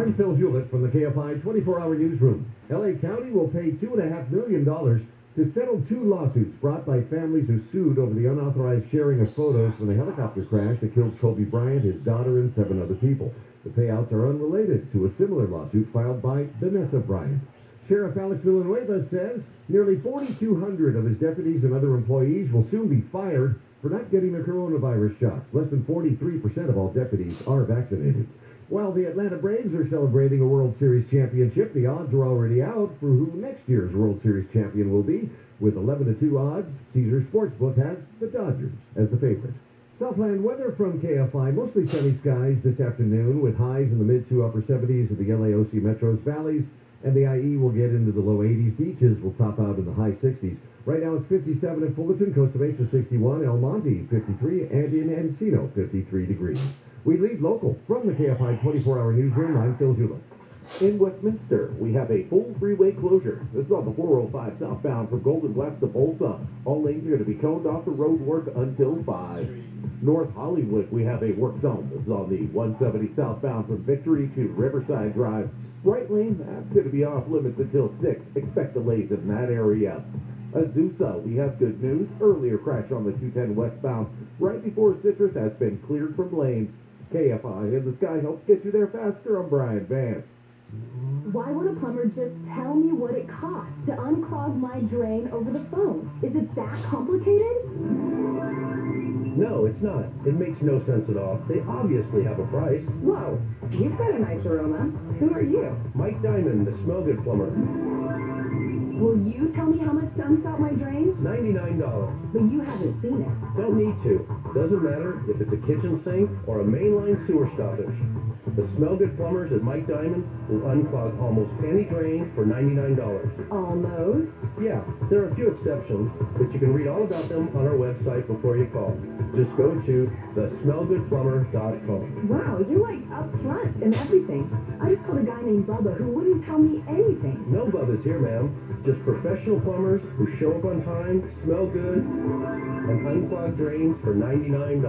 I'm Phil Hewlett from the KFI 24-hour newsroom. L.A. County will pay $2.5 million to settle two lawsuits brought by families who sued over the unauthorized sharing of photos from the helicopter crash that killed Kobe Bryant, his daughter, and 7 other people. The payouts are unrelated to a similar lawsuit filed by Vanessa Bryant. Sheriff Alex Villanueva says nearly 4,200 of his deputies and other employees will soon be fired for not getting their coronavirus shots. Less than 43% of all deputies are vaccinated. While the Atlanta Braves are celebrating a World Series championship, the odds are already out for who next year's World Series champion will be. With 11-2 odds, Caesars Sportsbook has the Dodgers as the favorite. Southland weather from KFI. Mostly sunny skies this afternoon with highs in the mid to upper 70s of the LAOC Metro's valleys, and the IE will get into the low 80s. Beaches will top out in the high 60s. Right now it's 57 in Fullerton, Costa Mesa 61, El Monte 53, and in Encino 53 degrees. We lead local from the KFI 24-hour newsroom. I'm Phil Hewlett. In Westminster, we have a full freeway closure. This is on the 405 southbound from Golden West to Bolsa. All lanes are going to be coned off for road work until 5. North Hollywood, we have a work zone. This is on the 170 southbound from Victory to Riverside Drive. Right lane, that's going to be off limits until 6. Expect delays in that area. Azusa, we have good news. Earlier crash on the 210 westbound right before Citrus has been cleared from lanes. KFI in the Sky helps get you there faster. I'm Brian Vance. Why would a plumber just tell me what it costs to unclog my drain over the phone? Is it that complicated? No, it's not. It makes no sense at all. They obviously have a price. Whoa, you've got a nice aroma. Who are you? Mike Diamond, the smell good plumber. Will you tell me how much to unstop my drain? $99. But you haven't seen it. Don't need to. Doesn't matter if it's a kitchen sink or a mainline sewer stoppage. The smell good plumbers at Mike Diamond will unclog almost any drain for $99. Almost? Yeah, there are a few exceptions, but you can read all about them on our website before you call. Just go to thesmellgoodplumber.com. Wow, you're like up front and everything. I just called a guy named Bubba who wouldn't tell me anything. No Bubba's here, ma'am. Just professional plumbers who show up on time, smell good, and unclog drains for $99.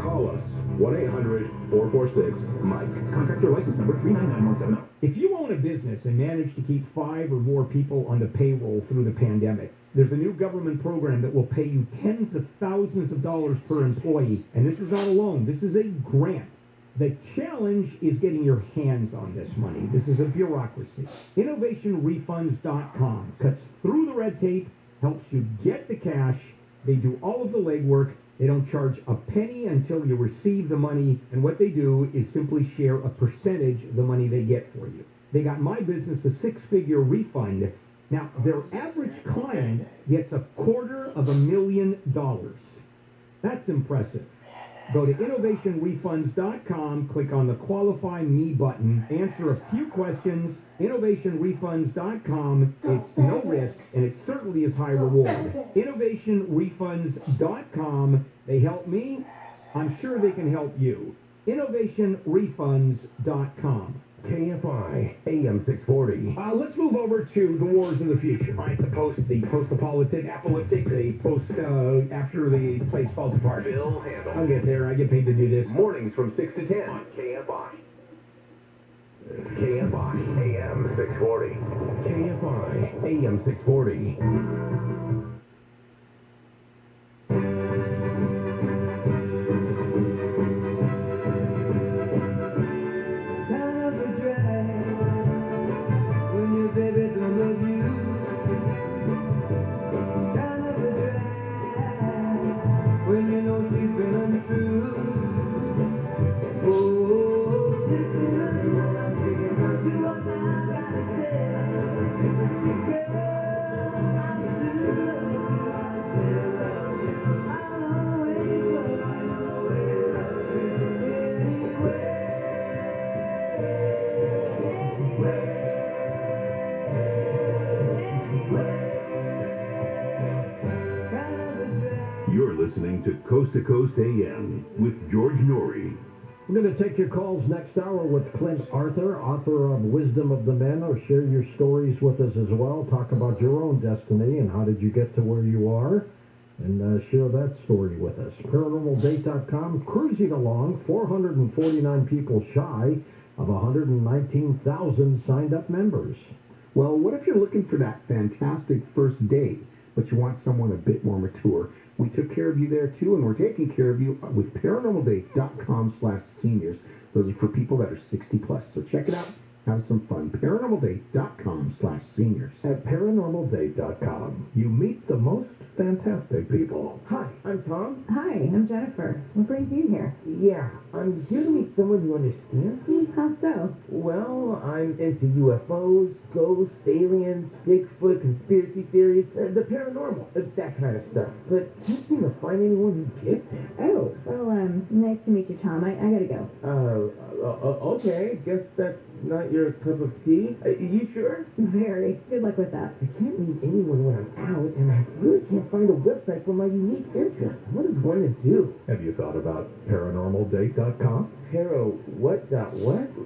Call us. 1-800-446-MIKE. Contractor license number 399170. If you own a business and manage to keep 5 or more people on the payroll through the pandemic, there's a new government program that will pay you tens of thousands of dollars per employee. And this is not a loan. This is a grant. The challenge is getting your hands on this money. This is a bureaucracy. InnovationRefunds.com cuts through the red tape, helps you get the cash. They do all of the legwork. They don't charge a penny until you receive the money. And what they do is simply share a percentage of the money they get for you. They got my business a 6-figure refund. Now, their average client gets $250,000. That's impressive. Go to InnovationRefunds.com, click on the Qualify Me button, answer a few questions. InnovationRefunds.com. It's no risk, and it certainly is high reward. InnovationRefunds.com. They help me. I'm sure they can help you. InnovationRefunds.com. KFI AM 640. Let's move over to the wars of the future, right? The post-apocalyptic, the post, after the place falls apart. Bill Handel. I'll get there. I get paid to do this. Mornings from 6 to 10 on KFI. KFI AM 640. KFI AM 640. listening to Coast AM with George Norrie. We're going to take your calls next hour with Clint Arthur, author of Wisdom of the Men. Or share your stories with us as well. Talk about your own destiny and how did you get to where you are. And share that story with us. ParanormalDate.com, cruising along, 449 people shy of 119,000 signed up members. Well, what if you're looking for that fantastic first date, but you want someone a bit more mature? We took care of you there, too, and we're taking care of you with ParanormalDate.com/seniors. Those are for people that are 60 plus. So check it out. Have some fun. ParanormalDate.com/seniors. At ParanormalDate.com, you meet the most fantastic people. Hi, I'm Tom. Hi, I'm Jennifer. What brings you here? Yeah, I'm here to meet someone who understands me. How so? Well, I'm into UFOs, ghosts, aliens, Bigfoot, conspiracy theories, the paranormal, that kind of stuff. But can't seem to find anyone who gets it. Oh, well, nice to meet you, Tom. I gotta go. Okay, guess that's not your cup of tea. You sure? Very. Good luck with that. I can't meet anyone when I'm out, and I really can't find a website for my unique interests. What is one to do? Have you thought about ParanormalDate.com? What?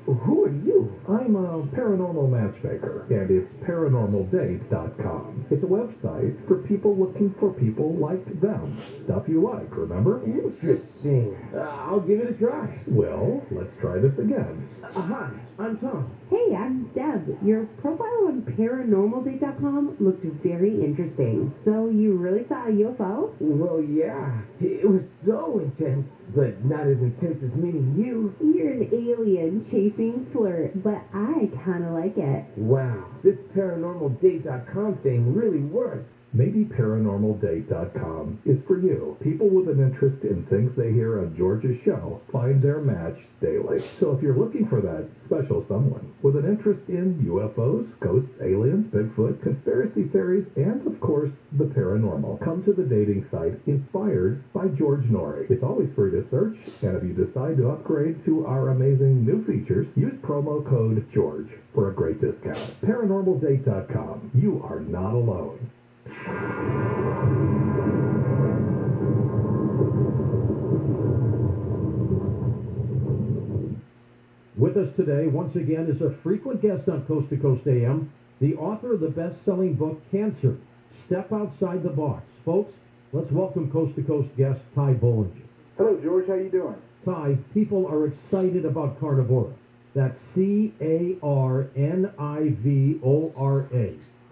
Who are you? I'm a paranormal matchmaker, and it's ParanormalDate.com. It's a website for people looking for people like them. Stuff you like, remember? Interesting. I'll give it a try. Well, let's try this again. Hi, I'm Tom. Hey, I'm Deb. Your profile on ParanormalDate.com looked very interesting. So you really saw a UFO? Well, yeah. It was so intense, but not as intense as meeting you. You're an alien chasing flirt, but I kind of like it. Wow, this ParanormalDate.com thing really works. Maybe ParanormalDate.com is for you. People with an interest in things they hear on George's show find their match daily. So if you're looking for that special someone with an interest in UFOs, ghosts, aliens, Bigfoot, conspiracy theories, and of course, the paranormal, come to the dating site inspired by George Norrie. It's always free to search, and if you decide to upgrade to our amazing new features, use promo code GEORGE for a great discount. ParanormalDate.com. You are not alone. With us today, once again, is a frequent guest on Coast to Coast AM, the author of the best-selling book, Cancer, Step Outside the Box. Folks, let's welcome Coast to Coast guest, Tai Bollinger. Hello, George. How you doing? Tai, people are excited about Carnivora. That's Carnivora,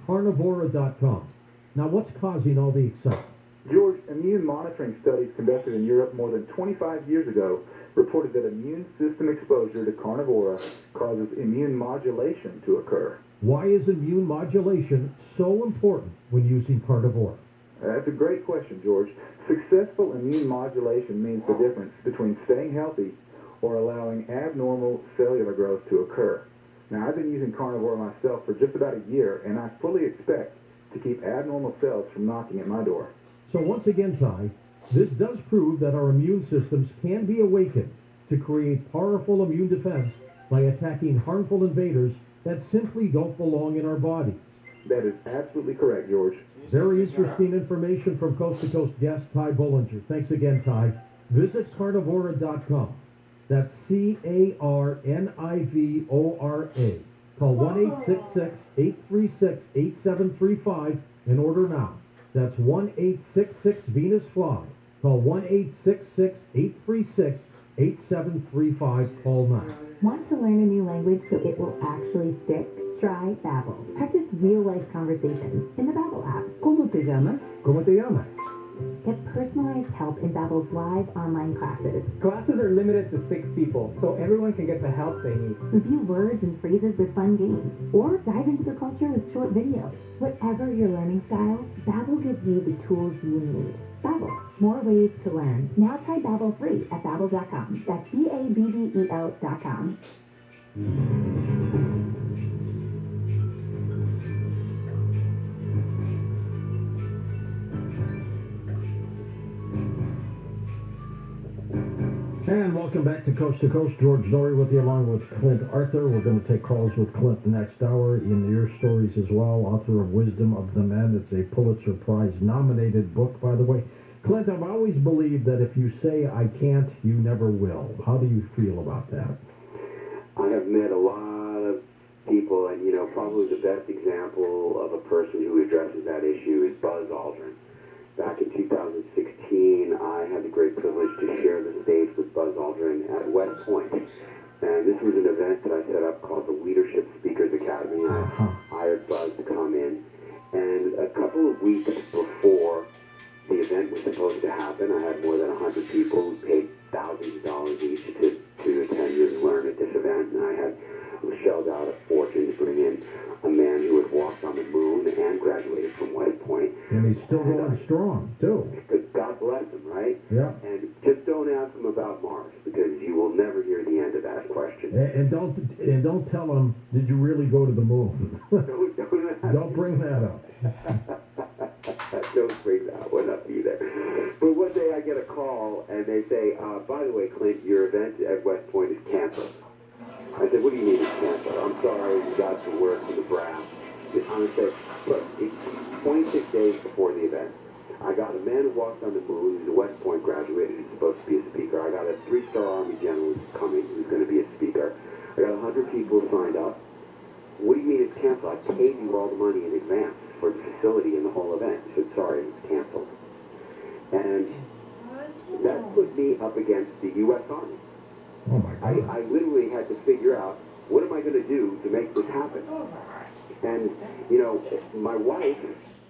Carnivora.com. Now, what's causing all the excitement? George, immune monitoring studies conducted in Europe more than 25 years ago reported that immune system exposure to Carnivora causes immune modulation to occur. Why is immune modulation so important when using Carnivora? That's a great question, George. Successful immune modulation means the difference between staying healthy or allowing abnormal cellular growth to occur. Now, I've been using Carnivora myself for just about a year, and I fully expect to keep abnormal cells from knocking at my door. So once again, Tai, this does prove that our immune systems can be awakened to create powerful immune defense by attacking harmful invaders that simply don't belong in our bodies. That is absolutely correct, George. Very interesting information from Coast to Coast guest Tai Bollinger. Thanks again, Tai. Visit Carnivora.com. That's Carnivora. Call 1-866-836-8735 and order now. That's 1-866-VENUS-FLY. Call 1-866-836-8735. Call now. Want to learn a new language so it will actually stick? Try Babbel. Practice real-life conversations in the Babbel app. ¿Cómo te llamas? ¿Cómo te llamas? Get personalized help in Babbel's live online classes. Classes are limited to 6 people, so everyone can get the help they need. Review words and phrases with fun games, or dive into the culture with short videos. Whatever your learning style, Babbel gives you the tools you need. Babbel, more ways to learn. Now try Babbel free at Babbel.com. That's Babbel.com. And welcome back to Coast. George Norrie with you along with Clint Arthur. We're going to take calls with Clint next hour in your stories as well. Author of Wisdom of the Men. It's a Pulitzer Prize nominated book, by the way. Clint, I've always believed that if you say I can't, you never will. How do you feel about that? I have met a lot of people, and probably the best example of a person who addresses that issue is Buzz Aldrin. Back in 2016, I had the great privilege to share the stage with Buzz Aldrin at West Point. And this was an event that I set up called the Leadership Speakers Academy. I hired Buzz to come in. And a couple of weeks before the event was supposed to happen, I had more than 100 people who paid thousands of dollars each to attend and learn at this event. And I had shelled out a fortune to bring in a man who had walked on the moon and graduated from West Point. And he's still going strong, too. God bless him, right? Yeah. And just don't ask him about Mars, because you will never hear the end of that question. And don't tell him, did you really go to the moon? Don't bring that up. Don't bring that one up either. But one day I get a call, and they say, by the way, Clint, your event at West Point is canceled. I said, what do you mean it's canceled? I'm sorry, you got the word from the brass. I said, look, it's 26 days before the event. I got a man who walked on the moon, who's a West Point graduate, who's supposed to be a speaker. I got a 3-star Army general who's coming, who's going to be a speaker. I got 100 people signed up. What do you mean it's canceled? I paid you all the money in advance for the facility and the whole event. He said, sorry, it's canceled. And that put me up against the U.S. Army. Oh, my God. I literally had to figure out, what am I going to do to make this happen? And, my wife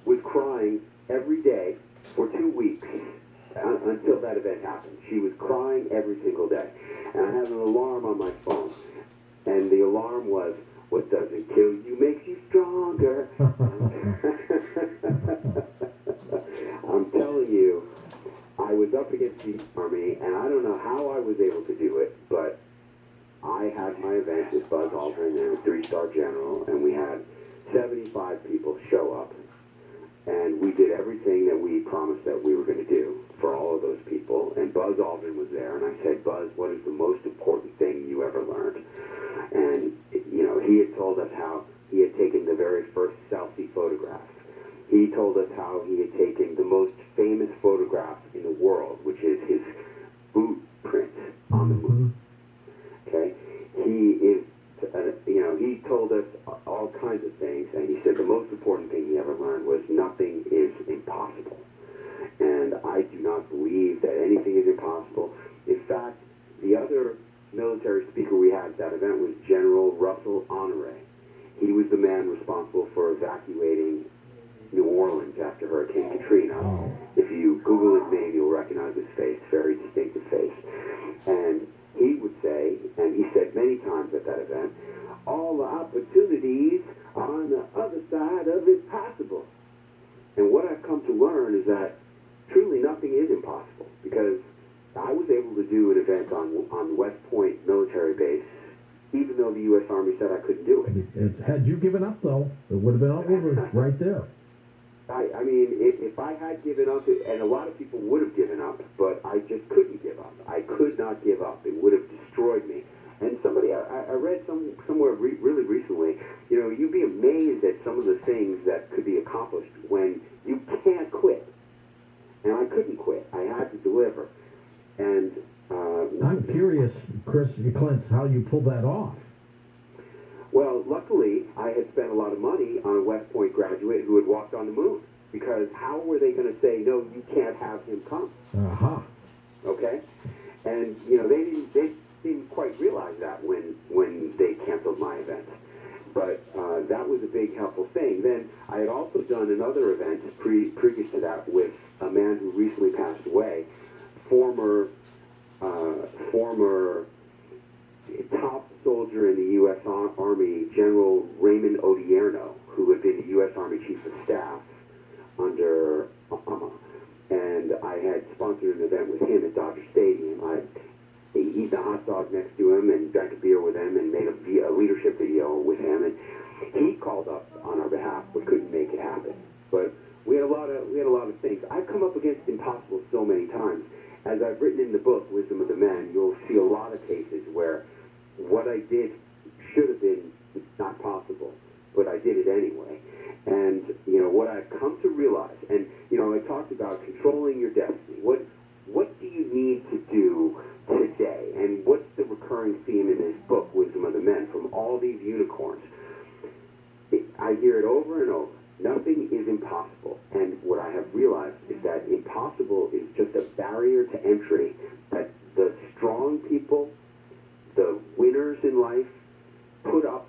was crying every day for 2 weeks until that event happened. She was crying every single day. And I had an alarm on my phone. And the alarm was, what doesn't kill you makes you stronger. I'm telling you, I was up against the Army, and I don't know how I was able to do it, but I had my event with Buzz Aldrin and a 3-star general, and we had 75 people show up. And we did everything that we promised that we were going to do for all of those people. And Buzz Aldrin was there, and I said, Buzz, what is the most important thing you ever learned? And, he had told us how he had taken the very first selfie photograph. He told us how he had taken the most famous photograph in the world, which is his boot print on the moon. Okay? He told us all kinds of things, and he said the most important thing he ever learned was nothing is impossible. And I do not believe that anything is impossible. In fact, the other military speaker we had at that event was General Russell Honore. He was the man responsible for evacuating New Orleans after Hurricane Katrina. If you Google his name, you'll recognize his face, very distinctive face. And he would say, and he said many times at that event, all the opportunities are on the other side of impossible. And what I've come to learn is that truly nothing is impossible, because I was able to do an event on West Point military base, even though the U.S. Army said I couldn't do it. Had you given up, though, it would have been over right there. I mean, if I had given up, and a lot of people would have given up, but I just couldn't give up. I could not give up. It would have destroyed me. And somebody, I read somewhere really recently, you'd be amazed at some of the things that could be accomplished when you can't quit. And I couldn't quit. I had to deliver. And I'm curious, Clint, how you pulled that off. Well, luckily, I had spent a lot of money on a West Point graduate who had walked on the moon. Because how were they going to say, no, you can't have him come? Okay? And, they didn't quite realize that when they canceled my event. But that was a big helpful thing. Then I had also done another event previous to that with a man who recently passed away, former top soldier in the U.S. Army, General Raymond Odierno, who had been the U.S. Army Chief of Staff under Obama. And I had sponsored an event with him at Dodger Stadium. I eaten a hot dog next to him and drank a beer with him and made a leadership video with him. And he called up on our behalf but couldn't make it happen. But we had a lot of things. I've come up against impossible so many times. As I've written in the book, Wisdom of the Men, you'll see a lot of cases where what I did should have been not possible, but I did it anyway. And, what I've come to realize, and, I talked about controlling your destiny. What do you need to do today? And what's the recurring theme in this book, Wisdom of the Men, from all these unicorns? I hear it over and over. Nothing is impossible. And what I have realized is that impossible is just a barrier to entry that the strong people, the winners in life, put up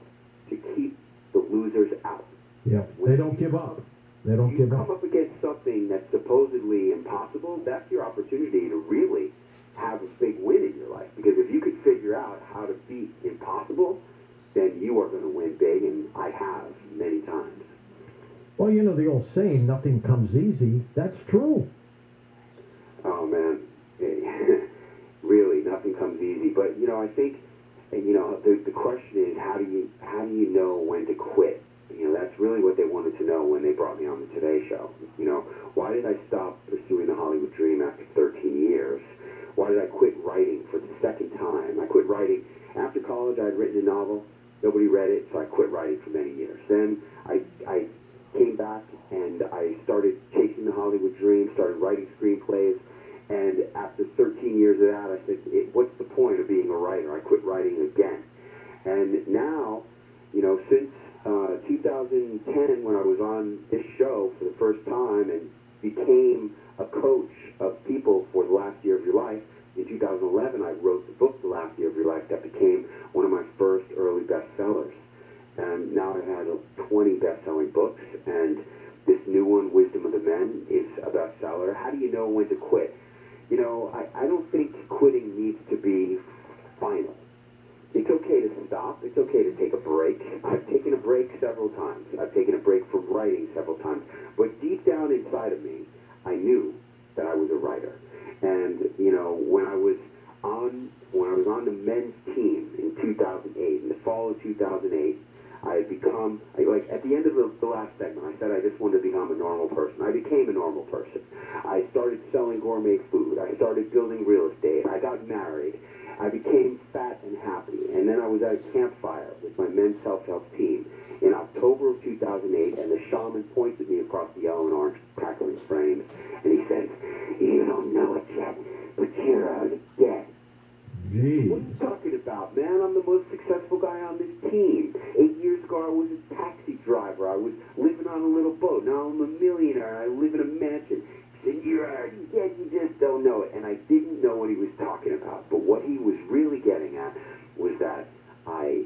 to keep the losers out. Yeah, they don't give up. They don't give up. You come up against something that's supposedly impossible, that's your opportunity to really have a big win in your life. Because if you could figure out how to beat impossible, then you are going to win big, and I have many times. Well, the old saying, nothing comes easy, that's true. Oh, man. Really, nothing comes easy. But, I think, the question is, how do you know when to quit? That's really what they wanted to know when they brought me on the Today Show. Why did I stop pursuing the Hollywood dream after 13 years? Why did I quit writing for the second time? I quit writing. After college, I had written a novel. Nobody read it, so I quit writing for many years. Then I came back and I started chasing the Hollywood dream, started writing screenplays. And after 13 years of that, I said, what's the point of being a writer? I quit writing again. And now, since 2010, when I was on this show for the first time and became a coach of people for the last year of your life, in 2011, I wrote the book, The Last Year of Your Life, that became one of my first early bestsellers. And now I've had 20 best-selling books, and this new one, Wisdom of the Men, is a bestseller. How do you know when to quit? I don't think quitting needs to be final. It's okay to stop. It's okay to take a break. I've taken a break several times. I've taken a break from writing several times. But deep down inside of me, I knew that I was a writer. And, when I was on the men's team in 2008, in the fall of 2008, I had become, at the end of the last segment, I said I just wanted to become a normal person. I became a normal person. I started selling gourmet food. I started building real estate. I got married. I became fat and happy. And then I was at a campfire with my men's self-help team in October of 2008, and the shaman pointed me across the yellow and orange crackling flames, and he said, "You don't know it yet, but you're already dead." Jeez. What are you talking about, man? I'm the most successful guy on this team. 8 years ago, I was a taxi driver. I was living on a little boat. Now I'm a millionaire. I live in a mansion. He said, "You're already dead. You just don't know it." And I didn't know what he was talking about. But what he was really getting at was that I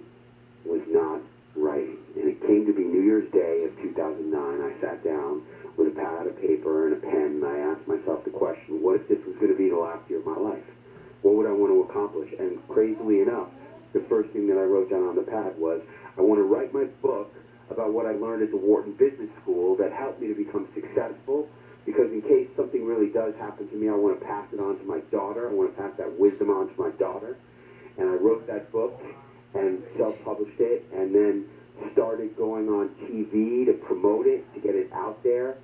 was not writing. And it came to be New Year's Day of 2009. I sat down with a pad of paper and a pen, and I asked myself the question, what if this was going to be the last year of my life? What would I want to accomplish? And crazily enough, the first thing that I wrote down on the pad was, I want to write my book about what I learned at the Wharton Business School that helped me to become successful, because in case something really does happen to me, I want to pass it on to my daughter. I want to pass that wisdom on to my daughter. And I wrote that book and self-published it, and then started going on TV to promote it, to get it out there,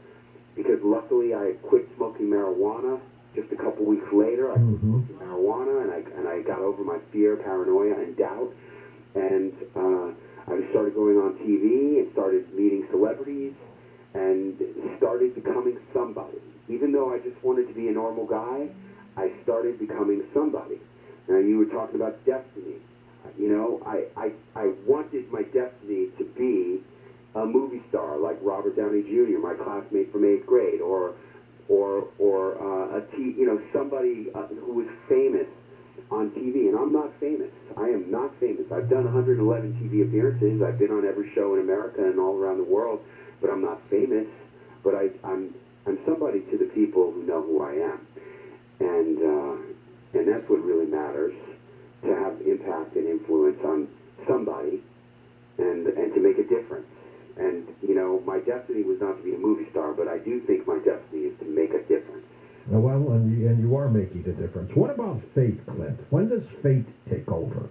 because luckily I had quit smoking marijuana. Just a couple weeks later, I quit smoking marijuana, and I got over my fear, paranoia, and doubt. And I started going on TV and started meeting celebrities and started becoming somebody. Even though I just wanted to be a normal guy, I started becoming somebody. Now, you were talking about destiny. I wanted my destiny to be a movie star like Robert Downey Jr., my classmate from 8th grade, or somebody who was famous on TV. And I'm not famous. I am not famous. I've done 111 TV appearances. I've been on every show in America and all around the world, but I'm not famous. But I'm somebody to the people who know who I am, and that's what really matters, to have impact and influence on somebody, and to make a difference. And my destiny was not to be a movie star, but I do think my destiny is to make a difference. Well, and you are making a difference. What about fate, Clint? When does fate take over?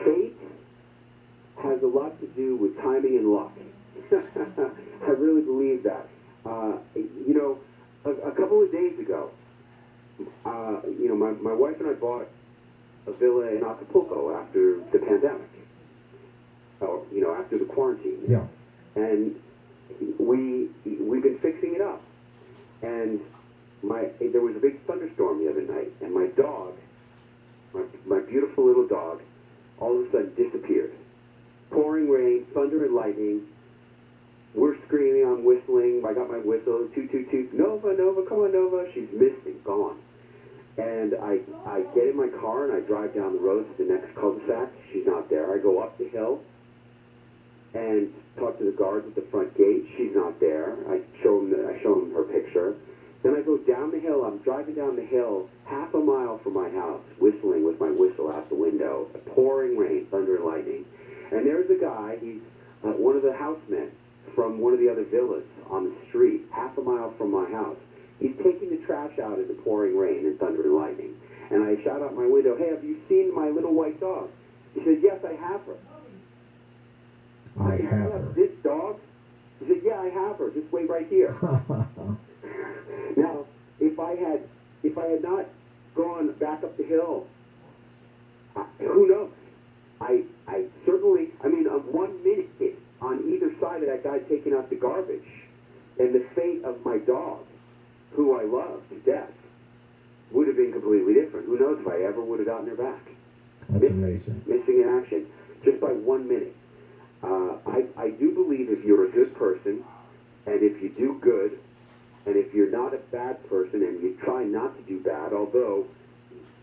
Fate has a lot to do with timing and luck. I really believe that. A couple of days ago, my wife and I bought a villa in Acapulco after the pandemic. after the quarantine. Yeah. And we've been fixing it up. And there was a big thunderstorm the other night, and my dog, my beautiful little dog, all of a sudden disappeared. Pouring rain, thunder and lightning. We're screaming, I'm whistling. I got my whistle, toot, toot, toot. Nova, Nova, come on, Nova. She's missing, gone. And I get in my car and I drive down the road to the next cul-de-sac. She's not there. I go up the hill and talk to the guards at the front gate. She's not there. I show them her picture. Then I go down the hill. I'm driving down the hill half a mile from my house, whistling with my whistle out the window. Pouring rain, thunder and lightning. And there's a guy. He's one of the housemen from one of the other villas on the street, half a mile from my house. He's taking the trash out in the pouring rain and thunder and lightning. And I shout out my window, "Hey, have you seen my little white dog?" He said, "Yes, I have her." I said, have "You her. This dog?" He said, "Yeah, I have her. Just wait right here." Now, if I had not gone back up the hill, who knows? I certainly, of 1 minute on either side of that guy taking out the garbage, and the fate of my dog, who I love to death, would have been completely different. Who knows if I ever would have gotten her back. That's amazing. Missing in action, just by 1 minute. I do believe if you're a good person, and if you do good, and if you're not a bad person, and you try not to do bad, although,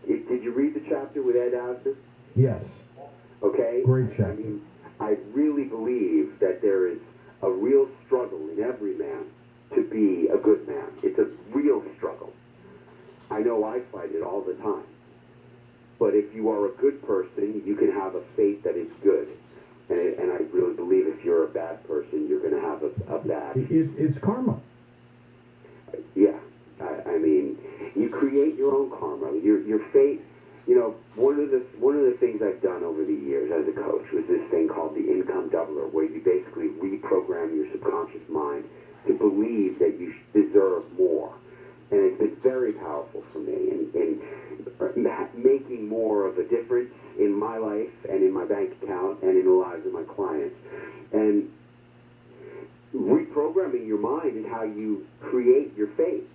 did you read the chapter with Ed Asner? Yes. Okay? Great chapter. I really believe that there is a real struggle in every man to be a good man. It's a real struggle. I know I fight it all the time. But if you are a good person, you can have a fate that is good. And I really believe if you're a bad person, you're going to have a bad... It's karma. Yeah. You create your own karma. Your fate... one of the things I've done over the years as a coach was this thing called the income doubler, where you basically reprogram your subconscious mind to believe that you deserve more. And it's been very powerful for me in making more of a difference in my life and in my bank account and in the lives of my clients. And reprogramming your mind is how you create your fate.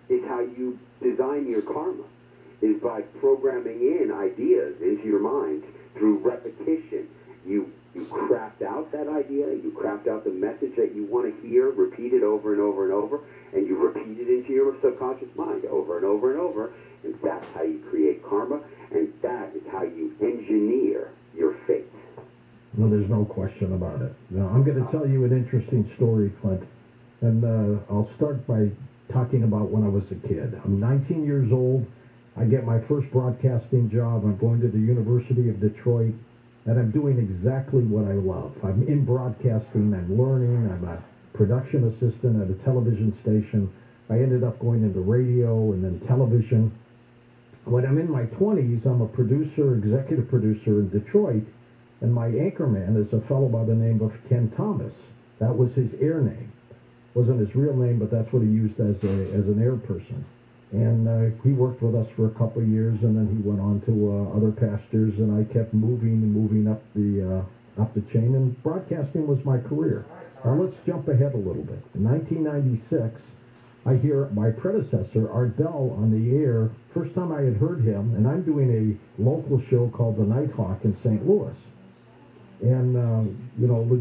It's how you design your karma, is by programming in ideas into your mind through repetition. You craft out that idea, you craft out the message that you want to hear, repeat it over and over and over, and you repeat it into your subconscious mind over and over and over, and that's how you create karma, and that is how you engineer your fate. No, there's no question about it. Now, I'm going to tell you an interesting story, Clint, and I'll start by talking about when I was a kid. I'm 19 years old. I get my first broadcasting job. I'm going to the University of Detroit, and I'm doing exactly what I love. I'm in broadcasting. I'm learning. I'm a production assistant at a television station. I ended up going into radio and then television. When I'm in my 20s, I'm a producer, executive producer in Detroit, and my anchorman is a fellow by the name of Ken Thomas. That was his air name. Wasn't his real name, but that's what he used as an air person. And he worked with us for a couple of years, and then he went on to other pastures, and I kept moving up the chain, and broadcasting was my career. Now let's jump ahead a little bit. In 1996, I hear my predecessor, Art Bell, on the air. First time I had heard him, and I'm doing a local show called The Nighthawk in St. Louis. And,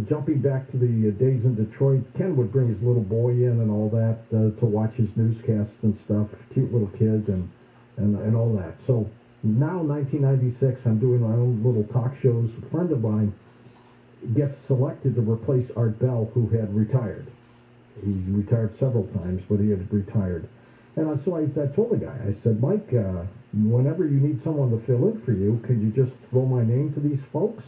jumping back to the days in Detroit, Ken would bring his little boy in and all that to watch his newscasts and stuff, cute little kid and all that. So now, 1996, I'm doing my own little talk shows. A friend of mine gets selected to replace Art Bell, who had retired. He retired several times, but he had retired. And so I told the guy, I said, Mike, whenever you need someone to fill in for you, can you just throw my name to these folks?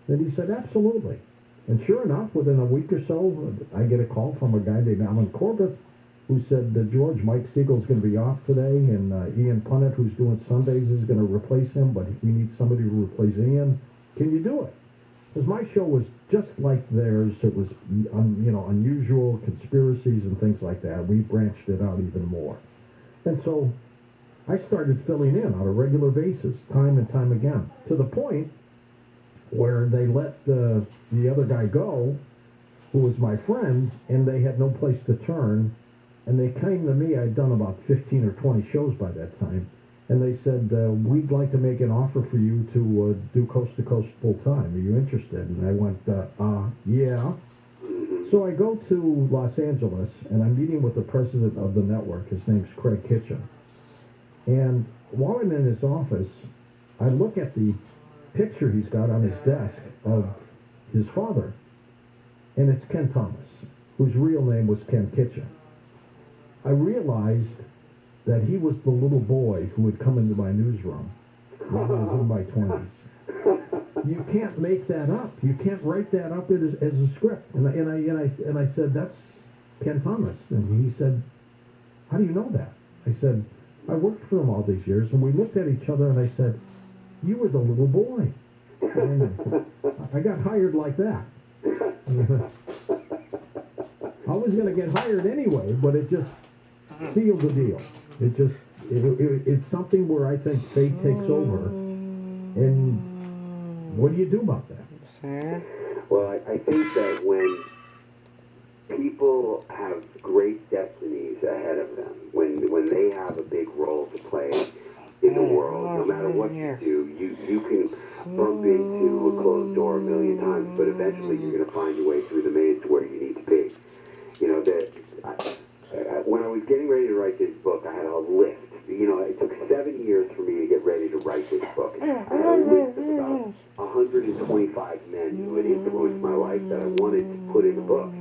And he said, absolutely. And sure enough, within a week or so, I get a call from a guy named Alan Corbett, who said, George, Mike Siegel's going to be off today, and Ian Punnett, who's doing Sundays, is going to replace him, but we need somebody to replace Ian. Can you do it? Because my show was just like theirs. It was, unusual conspiracies and things like that. We branched it out even more. And so I started filling in on a regular basis, time and time again, to the point where they let the other guy go, who was my friend, and they had no place to turn. And they came to me. I'd done about 15 or 20 shows by that time. And they said, we'd like to make an offer for you to do Coast to Coast full time. Are you interested? And I went, yeah. So I go to Los Angeles, and I'm meeting with the president of the network. His name's Craig Kitchen. And while I'm in his office, I look at the picture he's got on his desk of his father. And it's Ken Thomas, whose real name was Ken Kitchen. I realized that he was the little boy who would come into my newsroom when I was in my 20s. You can't make that up. You can't write that up as a script. And I said, that's Ken Thomas. And he said, how do you know that? I said, I worked for him all these years. And we looked at each other, and I said, you were the little boy. And I got hired like that. I was going to get hired anyway, but it just sealed the deal. It's something where I think fate takes over. And what do you do about that? Well, I think that when people have great destinies ahead of them, when they have a big role to play in the world, no matter what you do, you can bump into a closed door a million times, but eventually you're going to find your way through the maze to where you need to be. You know, when I was getting ready to write this book, I had a list. You know, it took 7 years for me to get ready to write this book. I had a list of about 125 men who had influenced my life that I wanted to put in the book.